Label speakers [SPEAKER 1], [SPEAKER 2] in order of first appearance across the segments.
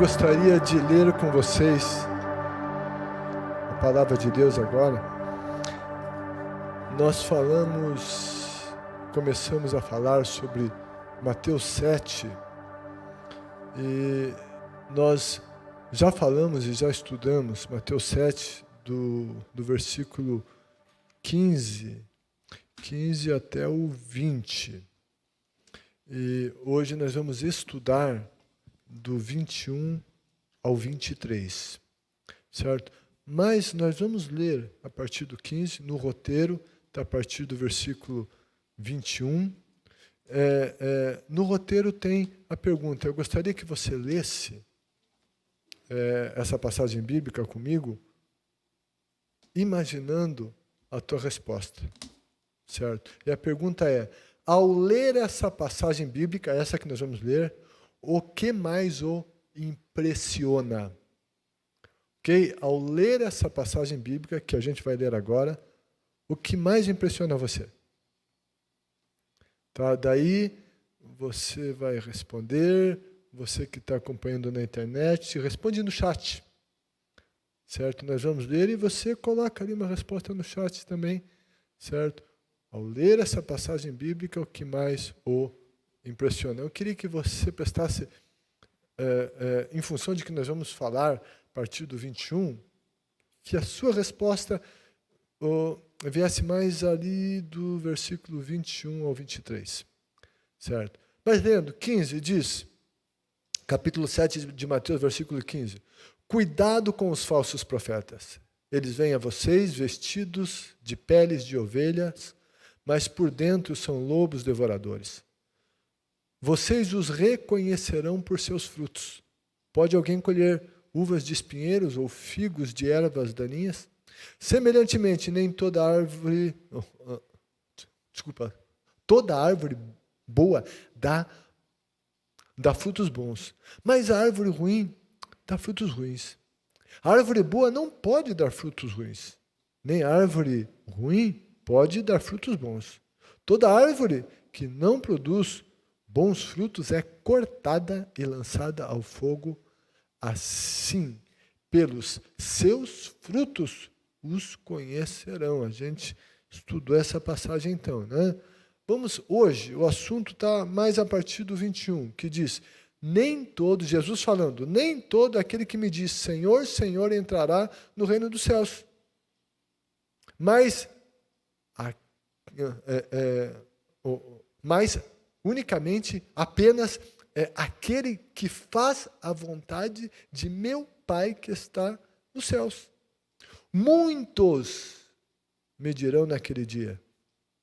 [SPEAKER 1] gostaria de ler com vocês a palavra de Deus agora. Nós começamos a falar sobre Mateus 7 e nós já falamos e já estudamos Mateus 7 do versículo 15 até o 20. E hoje nós vamos estudar do 21 ao 23, certo? Mas nós vamos ler a partir do 15, no roteiro, está a partir do versículo 21. No roteiro tem a pergunta. Eu gostaria que você lesse essa passagem bíblica comigo, imaginando a tua resposta, certo? E a pergunta é, ao ler essa passagem bíblica, essa que nós vamos ler, o que mais o impressiona? Ok? Ao ler essa passagem bíblica, que a gente vai ler agora, o que mais impressiona você? Tá? Daí você vai responder, você que está acompanhando na internet, responde no chat. Certo? Nós vamos ler e você coloca ali uma resposta no chat também. Certo? Ao ler essa passagem bíblica, o que mais o impressiona? Eu queria que você prestasse, em função de que nós vamos falar a partir do 21, que a sua resposta viesse mais ali do versículo 21 ao 23. Certo? Mas lendo, 15 diz, capítulo 7 de Mateus, versículo 15, cuidado com os falsos profetas. Eles vêm a vocês vestidos de peles de ovelhas, mas por dentro são lobos devoradores. Vocês os reconhecerão por seus frutos. Pode alguém colher uvas de espinheiros ou figos de ervas daninhas? Semelhantemente, nem toda árvore boa dá frutos bons, mas a árvore ruim dá frutos ruins. A árvore boa não pode dar frutos ruins, nem a árvore ruim pode dar frutos bons. Toda árvore que não produz bons frutos é cortada e lançada ao fogo. Assim, pelos seus frutos os conhecerão. A gente estudou essa passagem então, né? Vamos, hoje, o assunto está mais a partir do 21, que diz, nem todo, Jesus falando, nem todo aquele que me diz Senhor, Senhor entrará no reino dos céus. Mas unicamente, apenas aquele que faz a vontade de meu Pai que está nos céus. Muitos me dirão naquele dia,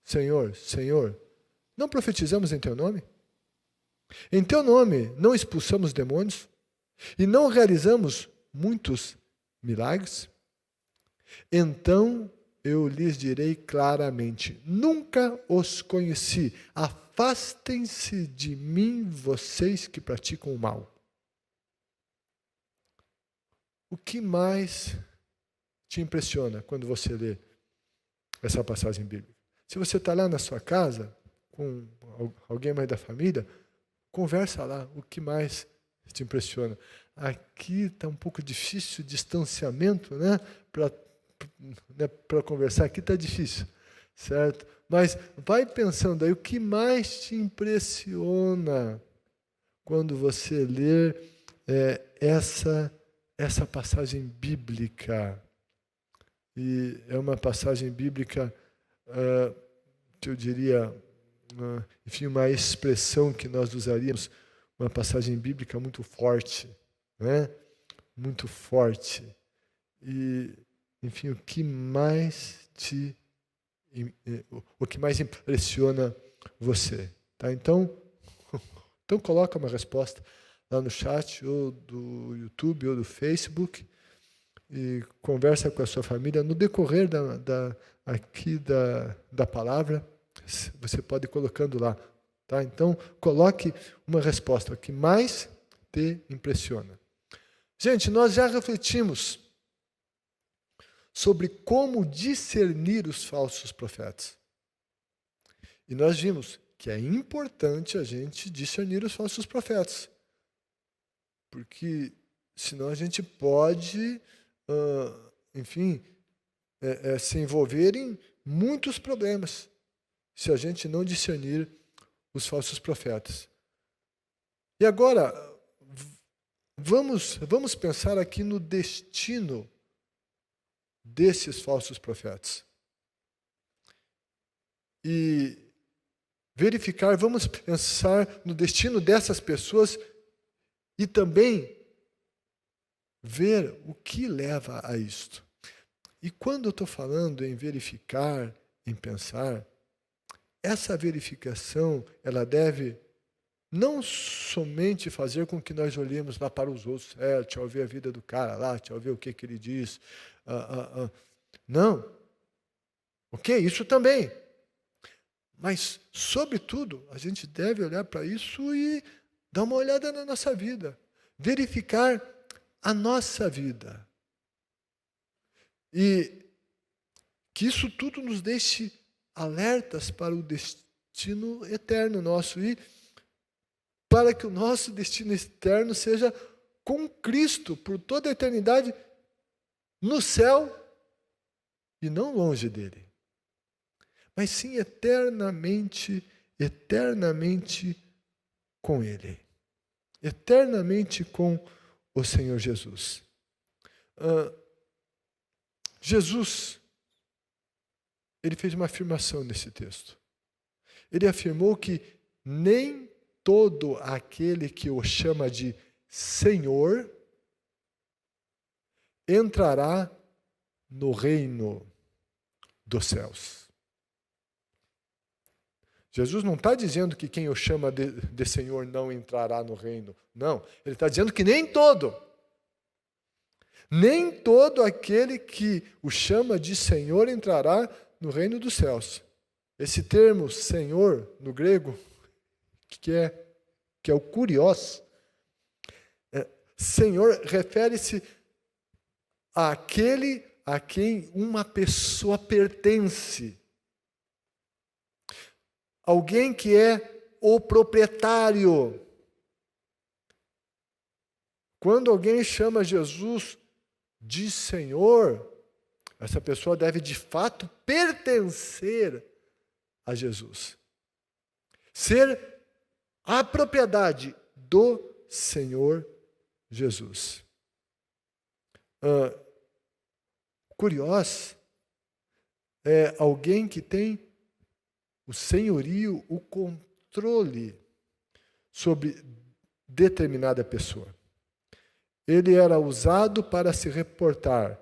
[SPEAKER 1] Senhor, Senhor, não profetizamos em teu nome? Em teu nome não expulsamos demônios? E não realizamos muitos milagres? Então eu lhes direi claramente, nunca os conheci, afastem-se de mim, vocês que praticam o mal. O que mais te impressiona quando você lê essa passagem bíblica? Se você está lá na sua casa, com alguém mais da família, conversa lá, o que mais te impressiona? Aqui está um pouco difícil o distanciamento, né? Para conversar, aqui está difícil, certo? Mas vai pensando aí, o que mais te impressiona quando você lê essa passagem bíblica? E é uma passagem bíblica, que eu diria, enfim, uma expressão que nós usaríamos, uma passagem bíblica muito forte, né? Muito forte. E, enfim, o que mais impressiona você? Tá? Então coloca uma resposta lá no chat, ou do YouTube, ou do Facebook, e conversa com a sua família. No decorrer da palavra, você pode ir colocando lá. Tá? Então, coloque uma resposta que mais te impressiona. Gente, nós já refletimos sobre como discernir os falsos profetas. E nós vimos que é importante a gente discernir os falsos profetas. Porque senão a gente pode, enfim, se envolver em muitos problemas, se a gente não discernir os falsos profetas. E agora, vamos pensar aqui no destino desses falsos profetas. E verificar, vamos pensar no destino dessas pessoas e também ver o que leva a isto. E quando eu estou falando em verificar, em pensar, essa verificação, ela deve não somente fazer com que nós olhemos lá para os outros, deixa eu ver a vida do cara lá, deixa eu ver o que ele diz. Não. Ok, isso também. Mas, sobretudo, a gente deve olhar para isso e dar uma olhada na nossa vida. Verificar a nossa vida. E que isso tudo nos deixe alertas para o destino eterno nosso e para que o nosso destino eterno seja com Cristo por toda a eternidade no céu e não longe dele, mas sim eternamente com ele, eternamente com o Senhor Jesus. Jesus, ele fez uma afirmação nesse texto. Ele afirmou que nem todo aquele que o chama de Senhor entrará no reino dos céus. Jesus não está dizendo que quem o chama de Senhor não entrará no reino. Não, ele está dizendo que nem todo aquele que o chama de Senhor entrará no reino dos céus. Esse termo Senhor, no grego, que é o kurios, Senhor refere-se àquele a quem uma pessoa pertence. Alguém que é o proprietário. Quando alguém chama Jesus de Senhor, essa pessoa deve de fato pertencer a Jesus. Ser a propriedade do Senhor Jesus. Kurios é alguém que tem o senhorio, o controle sobre determinada pessoa. Ele era usado para se reportar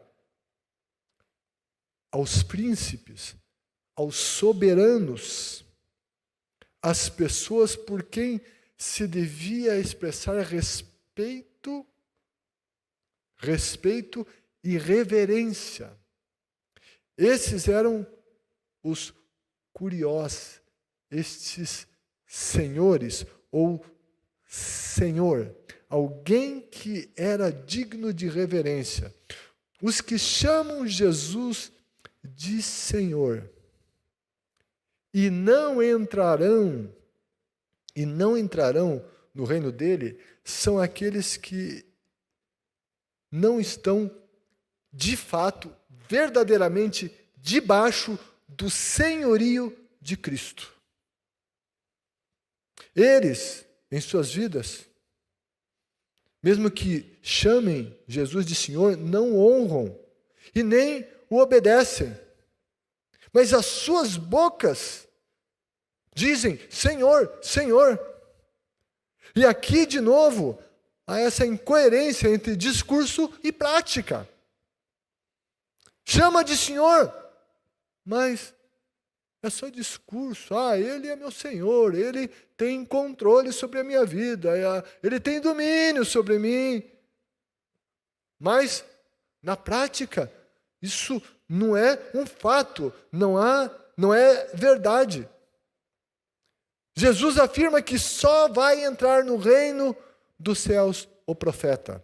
[SPEAKER 1] aos príncipes, aos soberanos, às pessoas por quem se devia expressar respeito e reverência. Esses eram os kurios, estes senhores ou senhor, alguém que era digno de reverência. Os que chamam Jesus de Senhor e não entrarão no reino dele são aqueles que não estão de fato, verdadeiramente debaixo do senhorio de Cristo. Eles, em suas vidas, mesmo que chamem Jesus de Senhor, não honram e nem o obedecem. Mas as suas bocas dizem, Senhor, Senhor. E aqui, de novo, há essa incoerência entre discurso e prática. Chama de Senhor, mas é só discurso. Ele é meu Senhor, Ele tem controle sobre a minha vida, Ele tem domínio sobre mim. Mas, na prática, isso não é um fato, não é verdade. Jesus afirma que só vai entrar no reino dos céus o profeta.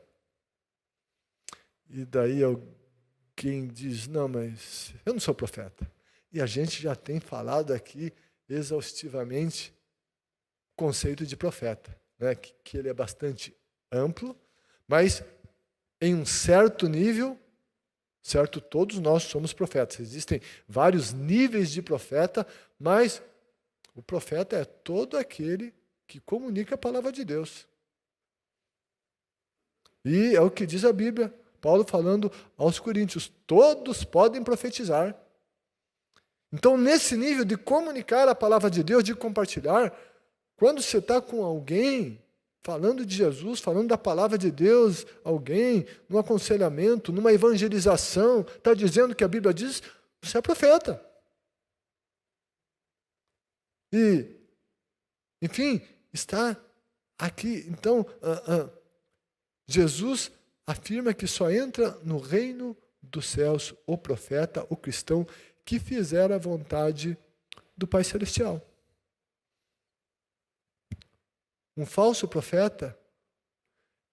[SPEAKER 1] E daí alguém diz, não, mas eu não sou profeta. E a gente já tem falado aqui exaustivamente o conceito de profeta, né? Que ele é bastante amplo, mas em um certo nível, certo? Todos nós somos profetas. Existem vários níveis de profeta, mas o profeta é todo aquele que comunica a palavra de Deus. E é o que diz a Bíblia, Paulo falando aos Coríntios, todos podem profetizar. Então, nesse nível de comunicar a palavra de Deus, de compartilhar, quando você está com alguém falando de Jesus, falando da palavra de Deus, alguém, num aconselhamento, numa evangelização, está dizendo o que a Bíblia diz, você é profeta. E, enfim, está aqui. Então, Jesus afirma que só entra no reino dos céus o profeta, o cristão, que fizer a vontade do Pai Celestial. Um falso profeta,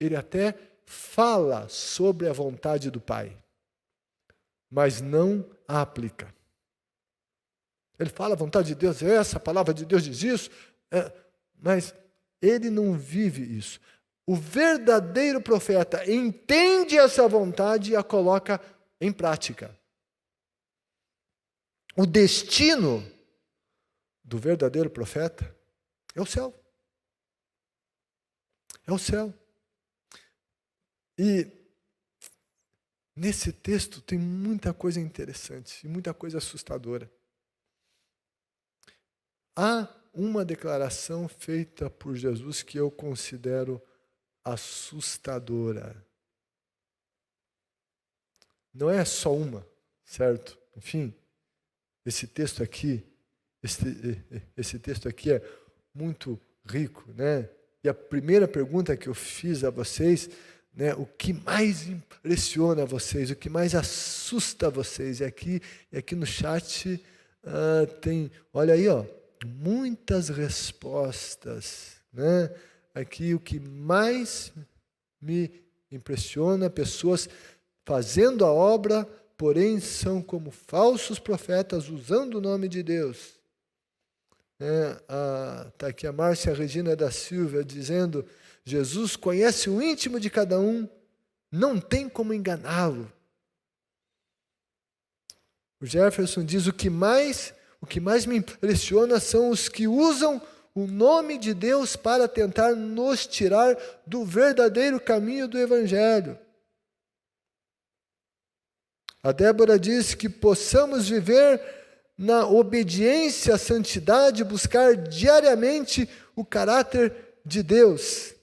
[SPEAKER 1] ele até fala sobre a vontade do Pai, mas não a aplica. Ele fala, a vontade de Deus é essa, a palavra de Deus diz isso, mas ele não vive isso. O verdadeiro profeta entende essa vontade e a coloca em prática. O destino do verdadeiro profeta é o céu. É o céu. E nesse texto tem muita coisa interessante e muita coisa assustadora. Há uma declaração feita por Jesus que eu considero assustadora. Não é só uma, certo? Enfim, esse texto aqui é muito rico, né? E a primeira pergunta que eu fiz a vocês, né, o que mais impressiona vocês, o que mais assusta vocês, e aqui no chat tem, olha aí, muitas respostas, né? Aqui o que mais me impressiona, pessoas fazendo a obra, porém são como falsos profetas usando o nome de Deus. Está aqui a Márcia Regina da Silva dizendo, Jesus conhece o íntimo de cada um, não tem como enganá-lo. O Jefferson diz, o que mais me impressiona são os que usam o nome de Deus para tentar nos tirar do verdadeiro caminho do Evangelho. A Débora diz que possamos viver na obediência à santidade, buscar diariamente o caráter de Deus.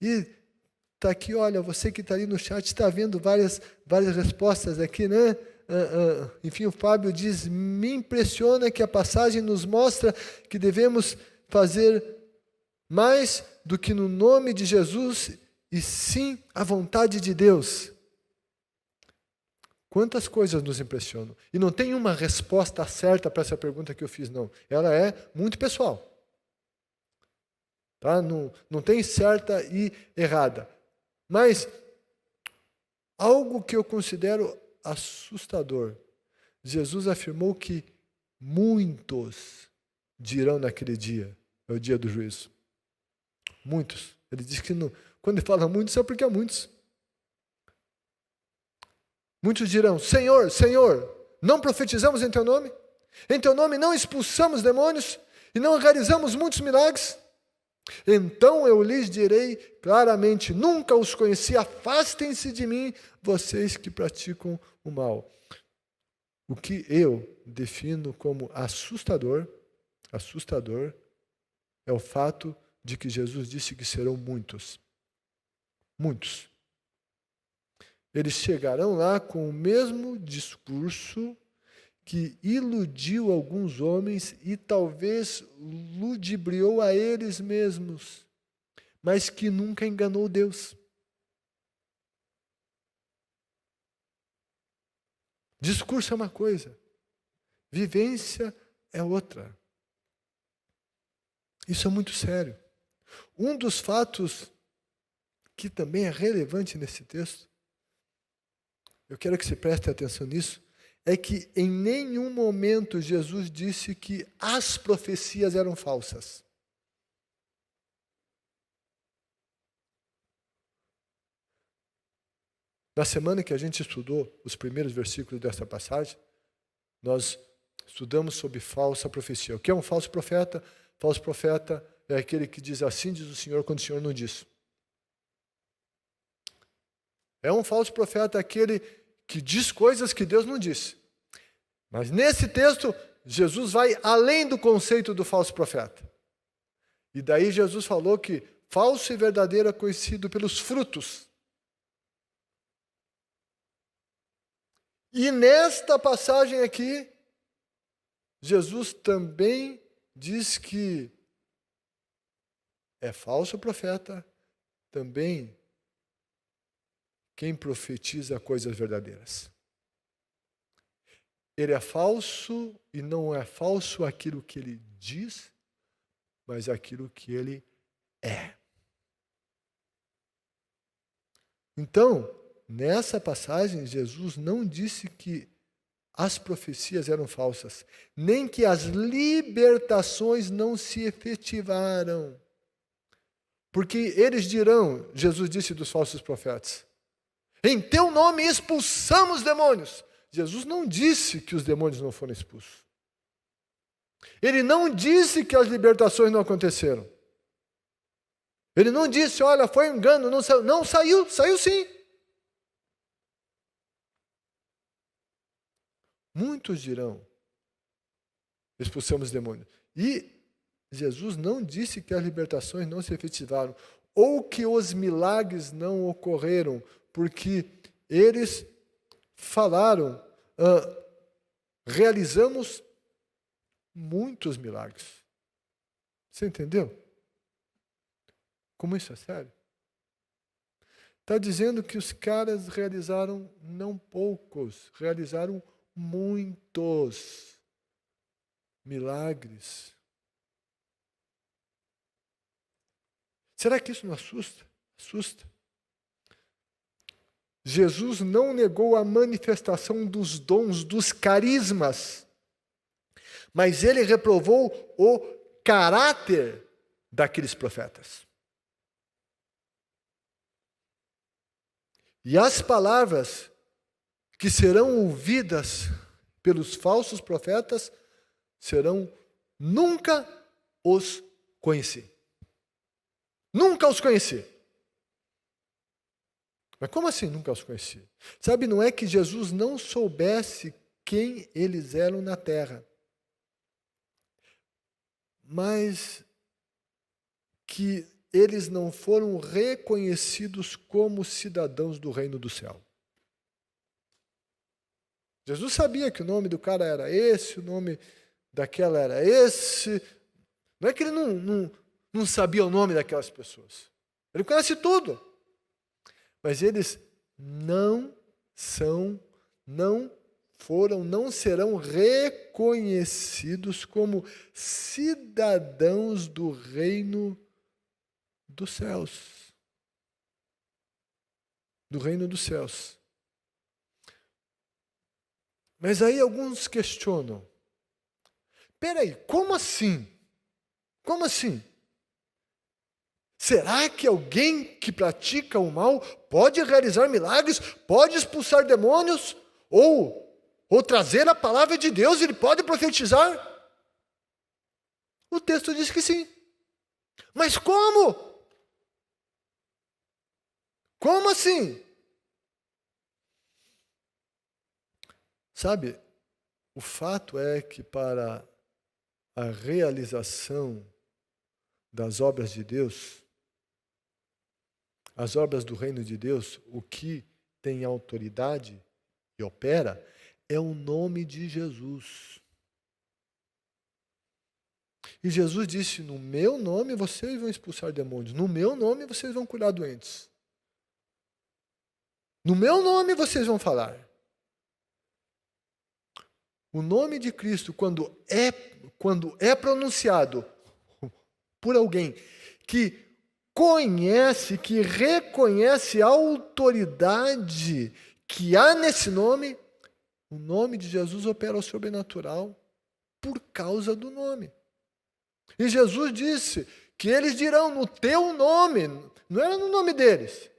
[SPEAKER 1] E está aqui, olha, você que está ali no chat está vendo várias respostas aqui, né? Enfim, o Fábio diz, me impressiona que a passagem nos mostra que devemos fazer mais do que no nome de Jesus, e sim a vontade de Deus. Quantas coisas nos impressionam? E não tem uma resposta certa para essa pergunta que eu fiz, não. Ela é muito pessoal. Tá? Não tem certa e errada. Mas algo que eu considero assustador. Jesus afirmou que muitos dirão naquele dia, é o dia do juízo. Muitos. Ele diz que não, quando ele fala muitos é porque há muitos. Muitos dirão, Senhor, Senhor, não profetizamos em Teu nome? Em Teu nome não expulsamos demônios? E não realizamos muitos milagres? Então eu lhes direi claramente, nunca os conheci, afastem-se de mim, vocês que praticam o mal. O que eu defino como assustador é o fato de que Jesus disse que serão muitos. Muitos. Eles chegarão lá com o mesmo discurso que iludiu alguns homens e talvez ludibriou a eles mesmos, mas que nunca enganou Deus. Discurso é uma coisa, vivência é outra. Isso é muito sério. Um dos fatos que também é relevante nesse texto, eu quero que você preste atenção nisso, é que em nenhum momento Jesus disse que as profecias eram falsas. Na semana que a gente estudou os primeiros versículos dessa passagem, nós estudamos sobre falsa profecia. O que é um falso profeta? Falso profeta é aquele que diz assim diz o Senhor quando o Senhor não diz. É um falso profeta aquele que diz coisas que Deus não disse. Mas nesse texto, Jesus vai além do conceito do falso profeta. E daí Jesus falou que falso e verdadeiro é conhecido pelos frutos. E nesta passagem aqui, Jesus também diz que é falso profeta também quem profetiza coisas verdadeiras. Ele é falso e não é falso aquilo que ele diz, mas aquilo que ele é. Então, nessa passagem, Jesus não disse que as profecias eram falsas, nem que as libertações não se efetivaram. Porque eles dirão, Jesus disse dos falsos profetas, em teu nome expulsamos demônios. Jesus não disse que os demônios não foram expulsos. Ele não disse que as libertações não aconteceram. Ele não disse, olha, foi um engano, não saiu. Não, saiu sim. Muitos dirão, expulsamos demônios. E Jesus não disse que as libertações não se efetivaram, ou que os milagres não ocorreram, porque eles falaram, realizamos muitos milagres. Você entendeu? Como isso é sério? Está dizendo que os caras realizaram não poucos, realizaram muitos milagres. Será que isso não assusta? Assusta. Jesus não negou a manifestação dos dons, dos carismas, mas ele reprovou o caráter daqueles profetas. E as palavras que serão ouvidas pelos falsos profetas serão nunca os conheci. Nunca os conheci. Mas como assim nunca os conheci? Sabe, não é que Jesus não soubesse quem eles eram na terra, mas que eles não foram reconhecidos como cidadãos do reino do céu. Jesus sabia que o nome do cara era esse, o nome daquela era esse. Não é que ele não sabia o nome daquelas pessoas. Ele conhece tudo. Mas eles não serão reconhecidos como cidadãos do reino dos céus. Do reino dos céus. Mas aí alguns questionam. Peraí, como assim? Como assim? Será que alguém que pratica o mal pode realizar milagres, pode expulsar demônios, ou trazer a palavra de Deus, ele pode profetizar? O texto diz que sim. Mas como? Como assim? Sabe, o fato é que para a realização das obras de Deus, as obras do reino de Deus, o que tem autoridade e opera é o nome de Jesus. E Jesus disse, no meu nome vocês vão expulsar demônios, no meu nome vocês vão curar doentes. No meu nome vocês vão falar. O nome de Cristo, quando é pronunciado por alguém que conhece, que reconhece a autoridade que há nesse nome, o nome de Jesus opera o sobrenatural por causa do nome. E Jesus disse que eles dirão no teu nome, não era no nome deles.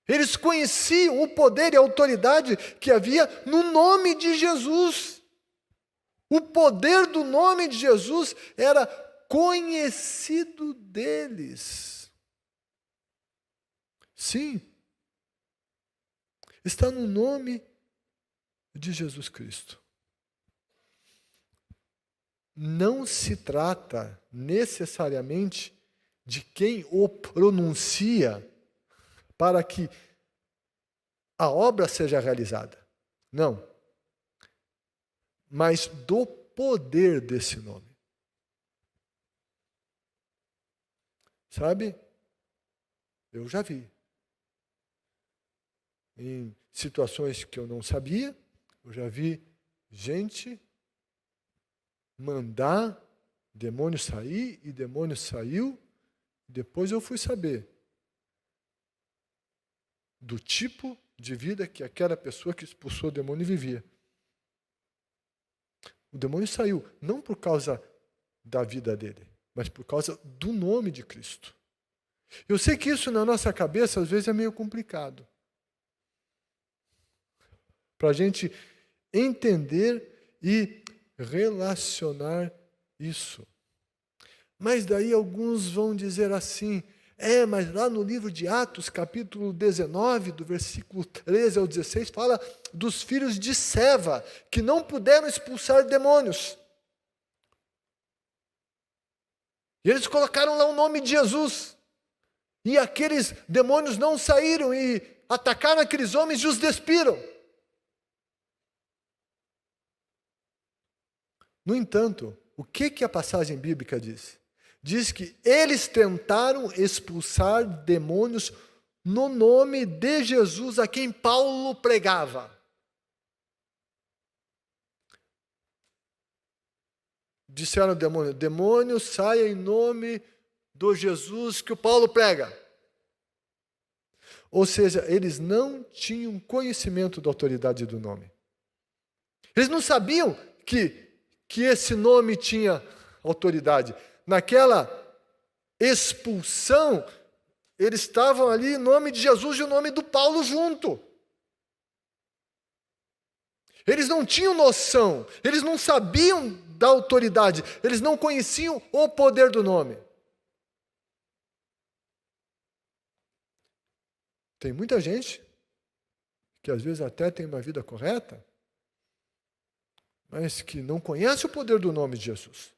[SPEAKER 1] Eles conheciam o poder e a autoridade que havia no nome de Jesus. O poder do nome de Jesus era conhecido deles. Sim, está no nome de Jesus Cristo. Não se trata necessariamente de quem o pronuncia para que a obra seja realizada. Não. Mas do poder desse nome. Sabe? Eu já vi. Em situações que eu não sabia, eu já vi gente mandar demônio sair e demônio saiu. Depois eu fui saber do tipo de vida que aquela pessoa que expulsou o demônio vivia. O demônio saiu não por causa da vida dele, mas por causa do nome de Cristo. Eu sei que isso na nossa cabeça às vezes é meio complicado. Para a gente entender e relacionar isso. Mas daí alguns vão dizer assim, mas lá no livro de Atos, capítulo 19, do versículo 13 ao 16, fala dos filhos de Seva, que não puderam expulsar demônios. E eles colocaram lá o nome de Jesus. E aqueles demônios não saíram e atacaram aqueles homens e os despiram. No entanto, o que a passagem bíblica diz? Diz que eles tentaram expulsar demônios no nome de Jesus a quem Paulo pregava. Disseram ao demônio, demônio saia em nome do Jesus que o Paulo prega. Ou seja, eles não tinham conhecimento da autoridade do nome. Eles não sabiam que esse nome tinha autoridade. Naquela expulsão, eles estavam ali em nome de Jesus e o nome do Paulo junto. Eles não tinham noção, eles não sabiam da autoridade, eles não conheciam o poder do nome. Tem muita gente que às vezes até tem uma vida correta, mas que não conhece o poder do nome de Jesus.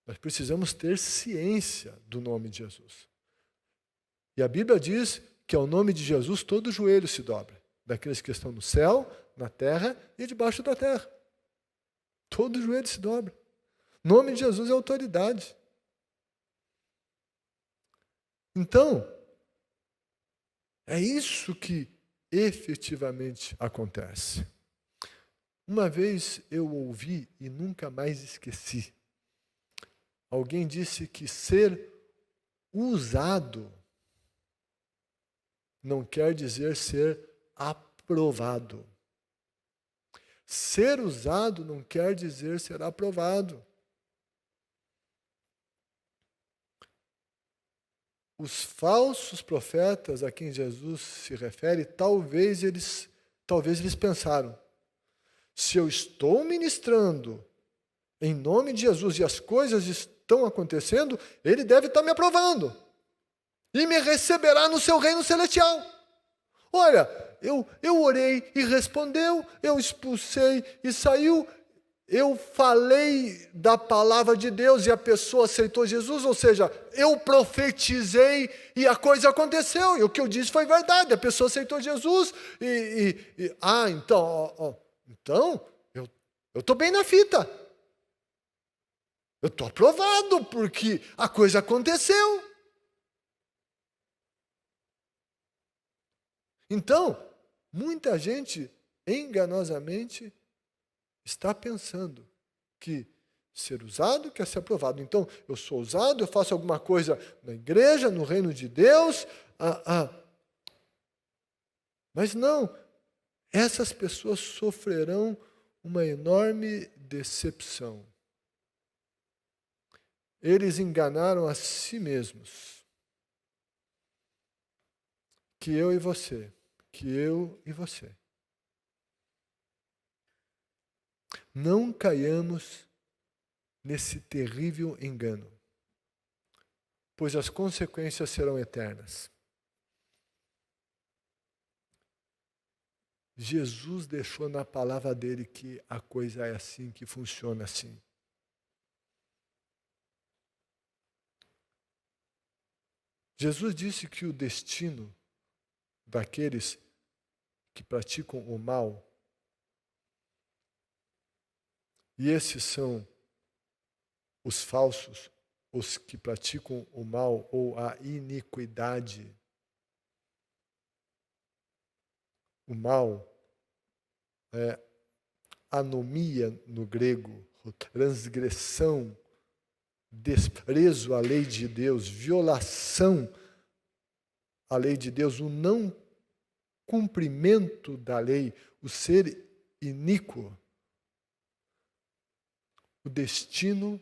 [SPEAKER 1] Nós precisamos ter ciência do nome de Jesus. E a Bíblia diz que ao nome de Jesus todo joelho se dobra, daqueles que estão no céu, na terra e debaixo da terra. Todo joelho se dobra. O nome de Jesus é autoridade. Então, é isso que efetivamente acontece. Uma vez eu ouvi e nunca mais esqueci. Alguém disse que ser usado não quer dizer ser aprovado. Ser usado não quer dizer ser aprovado. Os falsos profetas a quem Jesus se refere, talvez eles pensaram, se eu estou ministrando em nome de Jesus e as coisas estão acontecendo, ele deve estar me aprovando e me receberá no seu reino celestial. Olha, eu orei e respondeu, eu expulsei e saiu, eu falei da palavra de Deus e a pessoa aceitou Jesus, ou seja, eu profetizei e a coisa aconteceu, e o que eu disse foi verdade, a pessoa aceitou Jesus então eu estou bem na fita. Eu estou aprovado porque a coisa aconteceu. Então, muita gente enganosamente está pensando que ser usado quer ser aprovado. Então, eu sou usado, eu faço alguma coisa na igreja, no reino de Deus. Mas não, essas pessoas sofrerão uma enorme decepção. Eles enganaram a si mesmos. que eu e você, que eu e você não caiamos nesse terrível engano, pois as consequências serão eternas. Jesus deixou na palavra dele que a coisa é assim, que funciona assim. Jesus disse que o destino daqueles que praticam o mal, e esses são os falsos, os que praticam o mal ou a iniquidade. O mal é anomia no grego, transgressão, desprezo à lei de Deus, violação à lei de Deus, o não cumprimento da lei, o ser iníquo. O destino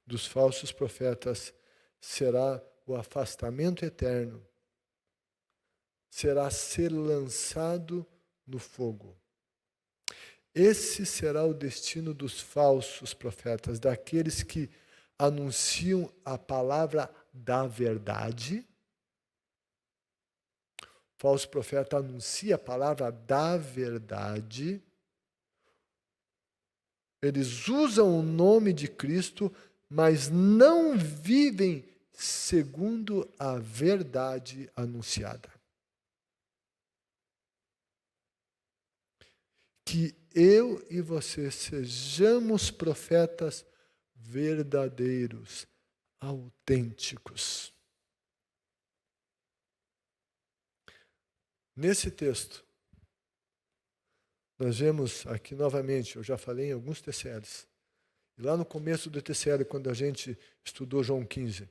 [SPEAKER 1] dos falsos profetas será o afastamento eterno, será ser lançado no fogo. Esse será o destino dos falsos profetas, daqueles que anunciam a palavra da verdade. O falso profeta anuncia a palavra da verdade. Eles usam o nome de Cristo, mas não vivem segundo a verdade anunciada. Que eu e você sejamos profetas verdadeiros, autênticos. Nesse texto, nós vemos aqui novamente, eu já falei em alguns TCLs, e lá no começo do TCL, quando a gente estudou João 15,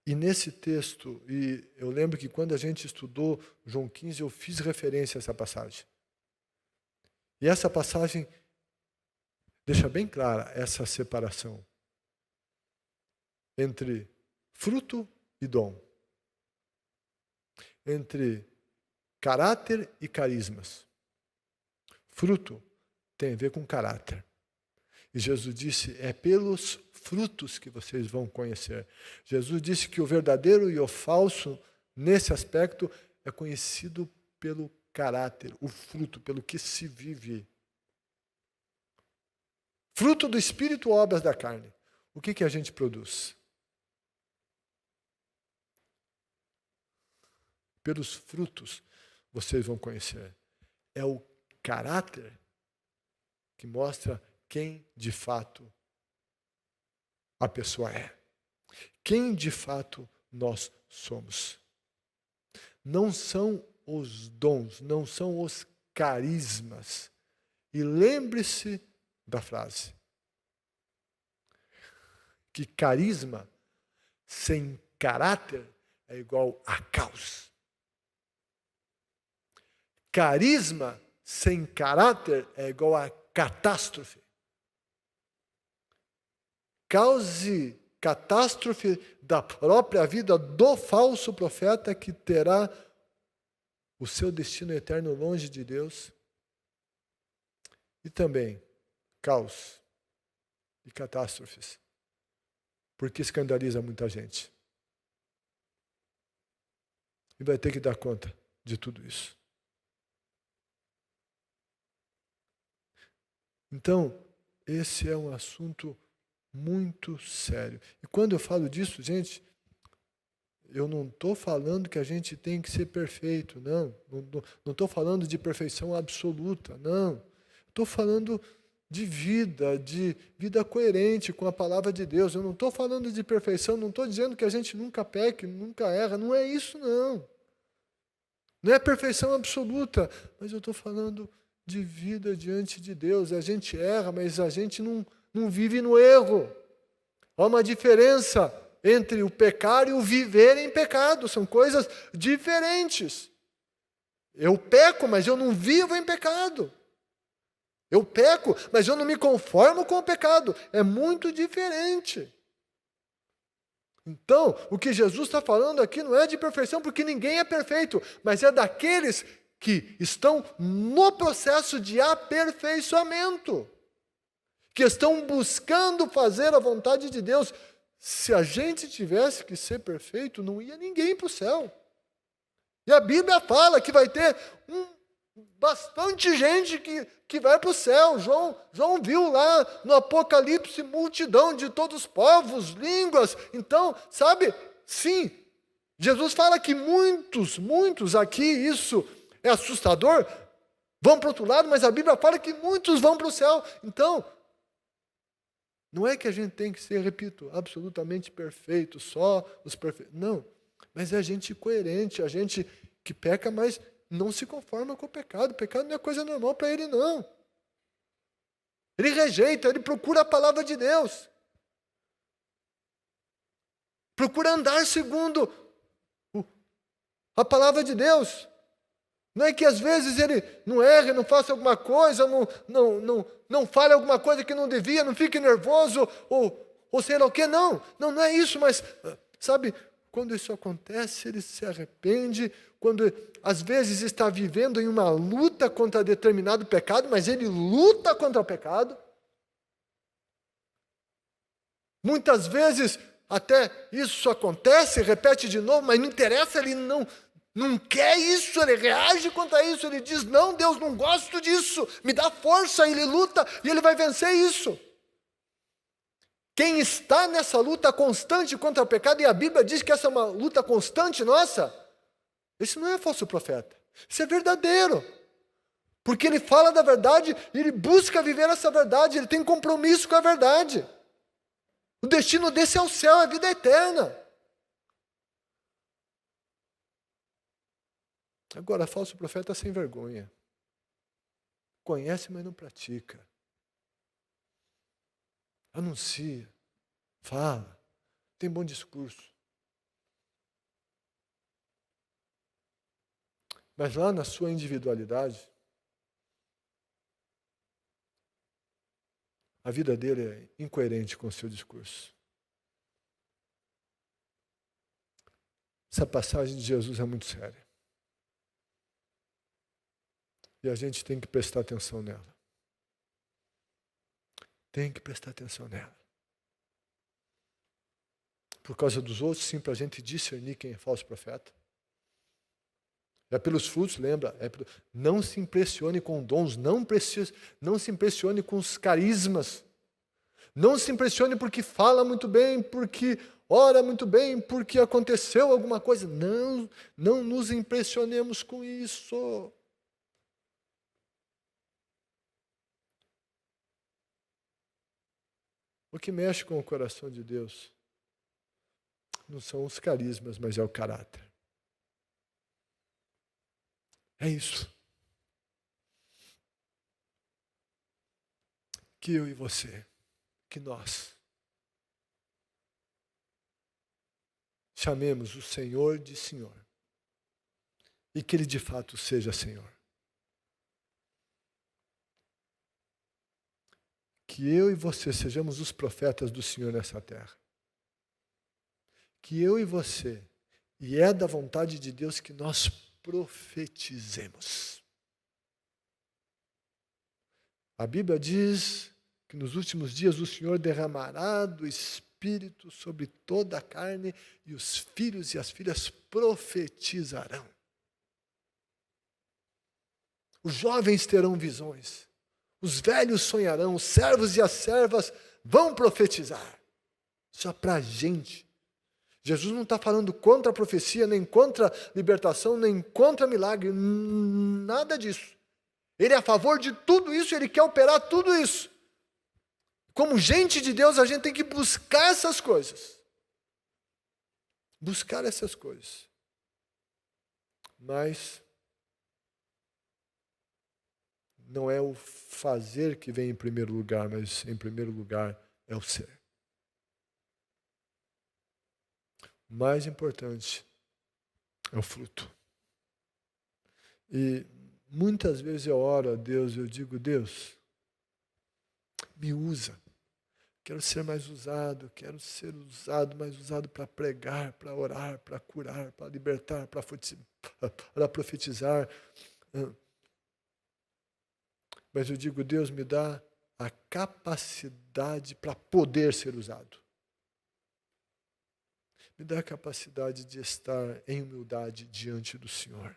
[SPEAKER 1] e nesse texto, e eu lembro que quando a gente estudou João 15, eu fiz referência a essa passagem. E essa passagem deixa bem clara essa separação entre fruto e dom, entre caráter e carismas. Fruto tem a ver com caráter. E Jesus disse, é pelos frutos que vocês vão conhecer. Jesus disse que o verdadeiro e o falso, nesse aspecto, é conhecido pelo caráter, o fruto, pelo que se vive. Fruto do Espírito, obras da carne. O que a gente produz? Pelos frutos vocês vão conhecer. É o caráter que mostra quem de fato a pessoa é. Quem de fato nós somos. Não são os dons, não são os carismas. E lembre-se da frase. Que carisma sem caráter é igual a caos. Carisma sem caráter é igual a catástrofe. Caos e catástrofe da própria vida do falso profeta que terá o seu destino eterno longe de Deus. E também caos e catástrofes, porque escandaliza muita gente. E vai ter que dar conta de tudo isso. Então, esse é um assunto muito sério. E quando eu falo disso, gente, eu não estou falando que a gente tem que ser perfeito, não. Não estou falando de perfeição absoluta, não. Estou falando de vida coerente com a palavra de Deus. Eu não estou falando de perfeição, não estou dizendo que a gente nunca peque, nunca erra. Não é isso, não. Não é perfeição absoluta, mas eu estou falando de vida diante de Deus. A gente erra, mas a gente não vive no erro. Há uma diferença entre o pecar e o viver em pecado. São coisas diferentes. Eu peco, mas eu não vivo em pecado. Eu peco, mas eu não me conformo com o pecado. É muito diferente. Então, o que Jesus está falando aqui não é de perfeição, porque ninguém é perfeito, mas é daqueles que estão no processo de aperfeiçoamento, que estão buscando fazer a vontade de Deus. Se a gente tivesse que ser perfeito, não ia ninguém para o céu. E a Bíblia fala que vai ter bastante gente que vai para o céu. João viu lá no Apocalipse multidão de todos os povos, línguas. Então, sabe, sim, Jesus fala que muitos aqui, isso é assustador, vão para o outro lado, mas a Bíblia fala que muitos vão para o céu. Então, não é que a gente tem que ser, repito, absolutamente perfeito, só os perfeitos. Não, mas é a gente coerente, a gente que peca, mas não se conforma com o pecado. O pecado não é coisa normal para ele, não. Ele rejeita, ele procura a palavra de Deus. Procura andar segundo a palavra de Deus. Não é que às vezes ele não erre, não faça alguma coisa, não fale alguma coisa que não devia, não fique nervoso, ou sei lá o quê. Não é isso, mas, sabe, quando isso acontece, ele se arrepende, quando às vezes está vivendo em uma luta contra determinado pecado, mas ele luta contra o pecado. Muitas vezes até isso acontece, repete de novo, mas não interessa, ele não quer isso, ele reage contra isso, ele diz, não, Deus, não gosto disso, me dá força, ele luta e ele vai vencer isso. Quem está nessa luta constante contra o pecado, e a Bíblia diz que essa é uma luta constante nossa, esse não é falso profeta, isso é verdadeiro. Porque ele fala da verdade, ele busca viver essa verdade, ele tem compromisso com a verdade. O destino desse é o céu, a vida eterna. Agora, falso profeta sem vergonha. Conhece, mas não pratica. Anuncia, fala, tem bom discurso. Mas lá na sua individualidade, a vida dele é incoerente com o seu discurso. Essa passagem de Jesus é muito séria. E a gente tem que prestar atenção nela. Tem que prestar atenção nela. Por causa dos outros, sim, para a gente discernir quem é falso profeta. É pelos frutos, lembra? Não se impressione com dons, não se impressione com os carismas. Não se impressione porque fala muito bem, porque ora muito bem, porque aconteceu alguma coisa. Não nos impressionemos com isso. O que mexe com o coração de Deus não são os carismas, mas é o caráter. É isso. Que eu e você, que nós, chamemos o Senhor de Senhor. E que Ele de fato seja Senhor. Que eu e você sejamos os profetas do Senhor nessa terra. Que eu e você, e é da vontade de Deus que nós profetizemos. A Bíblia diz que nos últimos dias o Senhor derramará do Espírito sobre toda a carne e os filhos e as filhas profetizarão. Os jovens terão visões. Os velhos sonharão, os servos e as servas vão profetizar. Só para a gente. Jesus não está falando contra a profecia, nem contra a libertação, nem contra milagre, nada disso. Ele é a favor de tudo isso, ele quer operar tudo isso. Como gente de Deus, a gente tem que buscar essas coisas. Buscar essas coisas. Mas não é o fazer que vem em primeiro lugar, mas em primeiro lugar é o ser. O mais importante é o fruto. E muitas vezes eu oro a Deus e eu digo, Deus, me usa. Quero ser mais usado, mais usado para pregar, para orar, para curar, para libertar, para profetizar. Mas eu digo, Deus me dá a capacidade para poder ser usado. Me dá a capacidade de estar em humildade diante do Senhor.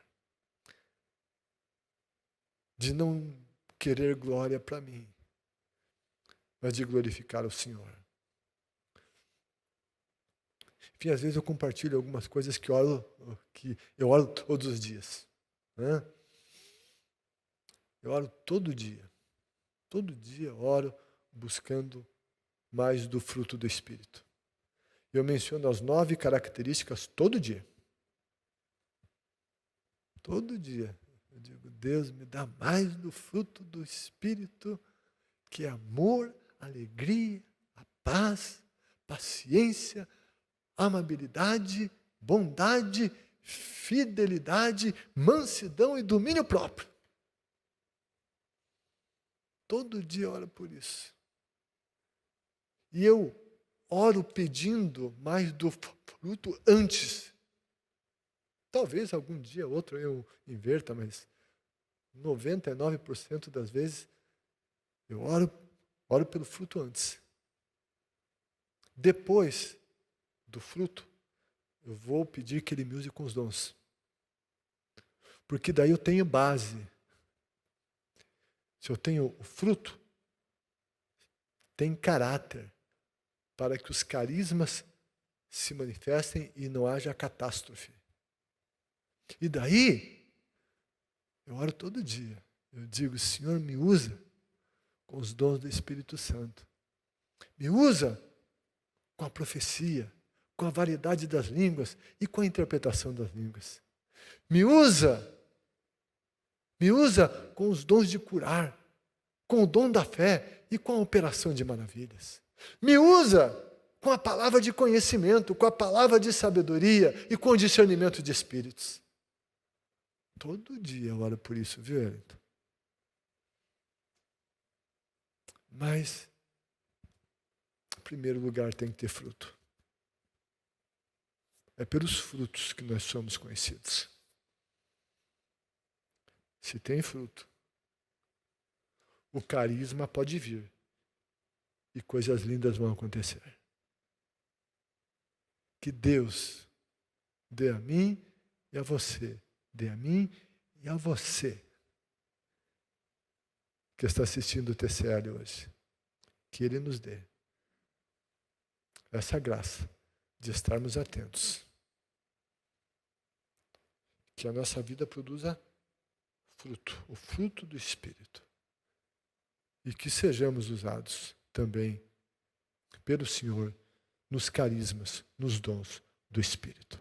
[SPEAKER 1] De não querer glória para mim, mas de glorificar o Senhor. Enfim, às vezes eu compartilho algumas coisas que eu oro todos os dias. Né? Eu oro todo dia. Todo dia eu oro buscando mais do fruto do Espírito. Eu menciono as 9 características todo dia. Todo dia. Eu digo, Deus me dá mais do fruto do Espírito, que é amor, alegria, a paz, paciência, amabilidade, bondade, fidelidade, mansidão e domínio próprio. Todo dia eu oro por isso. E eu oro pedindo mais do fruto antes. Talvez algum dia outro eu inverta, mas 99% das vezes eu oro pelo fruto antes. Depois do fruto, eu vou pedir que Ele me use com os dons. Porque daí eu tenho base. Se eu tenho o fruto, tem caráter para que os carismas se manifestem e não haja catástrofe. E daí, eu oro todo dia. Eu digo, Senhor, me usa com os dons do Espírito Santo. Me usa com a profecia, com a variedade das línguas e com a interpretação das línguas. Me usa com os dons de curar, com o dom da fé e com a operação de maravilhas. Me usa com a palavra de conhecimento, com a palavra de sabedoria e com o discernimento de espíritos. Todo dia eu oro por isso, viu, Wellington? Mas, em primeiro lugar, tem que ter fruto. É pelos frutos que nós somos conhecidos. Se tem fruto, o carisma pode vir e coisas lindas vão acontecer. Que Deus dê a mim e a você, dê a mim e a você que está assistindo o TCL hoje, que Ele nos dê essa graça de estarmos atentos, que a nossa vida produza fruto, o fruto do Espírito, e que sejamos usados também pelo Senhor nos carismas, nos dons do Espírito.